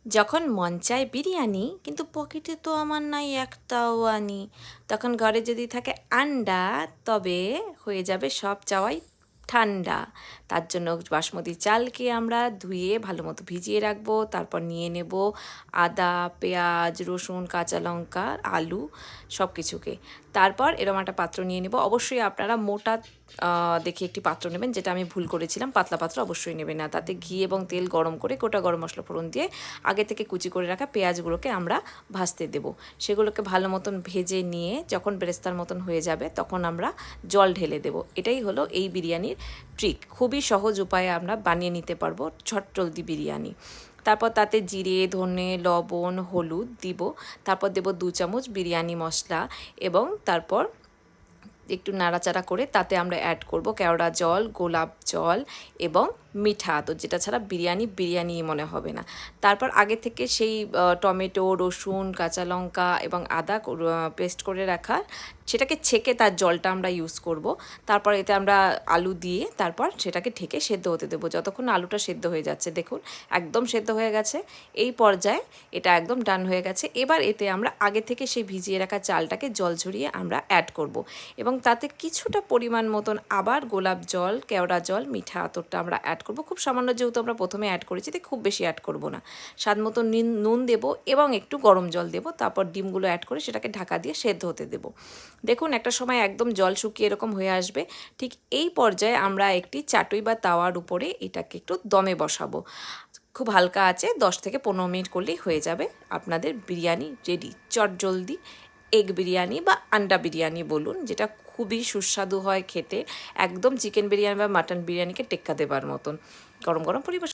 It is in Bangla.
যখন মন চায় বিরিয়ানি কিন্তু পকেটে তো আমার নাই একটাও আনি, তখন ঘরে যদি থাকে আন্ডা তবে হয়ে যাবে সব চাওয়াই ঠান্ডা। তার জন্য বাসমতি চালকে আমরা ধুয়ে ভালো মতো ভিজিয়ে রাখবো, তারপর নিয়ে নেব আদা, পেঁয়াজ, রসুন, কাঁচা লঙ্কা, আলু সব কিছুকে। তারপর এরকম একটা পাত্র নিয়ে নেব। অবশ্যই আপনারা মোটা দেখে একটি পাত্র নেবেন, যেটা আমি ভুল করেছিলাম, পাতলা পাত্র অবশ্যই নেবেন না। তাতে ঘি এবং তেল গরম করে গোটা গরম মশলা ফোড়ন দিয়ে আগে থেকে কুচি করে রাখা পেঁয়াজগুলোকে আমরা ভাজতে দেব। সেগুলোকে ভালো মতন ভেজে নিয়ে যখন বেরেস্তার মতন হয়ে যাবে তখন আমরা জল ঢেলে দেব। এটাই হলো এই বিরিয়ানির ট্রিক। খুবই সহজ উপায়ে আমরা বানিয়ে নিতে পারবো ঝটজলদি বিরিয়ানি। তারপর তাতে জিরে, ধনে, লবণ, হলুদ দিব। তারপর দেব 2 চামচ বিরিয়ানি মশলা এবং তারপর একটু নাড়াচাড়া করে তাতে আমরা অ্যাড করব কেওড়া জল, গোলাপ জল এবং মিঠা আতর, যেটা ছাড়া বিরিয়ানি মনে হবে না। তারপর আগে থেকে সেই টমেটো, রসুন, কাঁচা লঙ্কা এবং আদা পেস্ট করে রাখা সেটাকে ছেঁকে তার জলটা আমরা ইউজ করব। তারপর এতে আমরা আলু দিয়ে তারপর সেটাকে ঢেকে সেদ্ধ হতে দেবো যতক্ষণ আলুটা সেদ্ধ হয়ে যাচ্ছে। দেখুন একদম সেদ্ধ হয়ে গেছে। এই পর্যায়ে এটা একদম ডান হয়ে গেছে। এবার এতে আমরা আগে থেকে সেই ভিজিয়ে রাখা চালটাকে জল ঝরিয়ে আমরা অ্যাড করব এবং তাতে কিছুটা পরিমাণ মতন আবার গোলাপ জল, কেওড়া জল, মিঠা আতরটা আমরা অ্যাড করব। খুব সামান্য, যেহেতু আমরা প্রথমে অ্যাড করেছি তাই খুব বেশি অ্যাড করব না। স্বাদ মতো নুন দেবো এবং একটু গরম জল দেবো। তারপর ডিমগুলো অ্যাড করে সেটাকে ঢাকা দিয়ে সেদ্ধ হতে দেবো। দেখুন একটা সময় একদম জল শুকিয়ে এরকম হয়ে আসবে। ঠিক এই পর্যায়ে আমরা একটি চাটুই বা তাওয়ার উপরে এটাকে একটু দমে বসাবো। খুব হালকা আছে, 10 থেকে 15 মিনিট করলেই হয়ে যাবে আপনাদের বিরিয়ানি রেডি। চটজলদি এগ বিরিয়ানি বা আন্ডা বিরিয়ানি বলুন, যেটা খুবই সুস্বাদু হয় খেতে, একদম চিকেন বিরিয়ানি বা মাটন বিরিয়ানিকে টেক্কা দেবার মতন। গরম গরম পরিবেশন।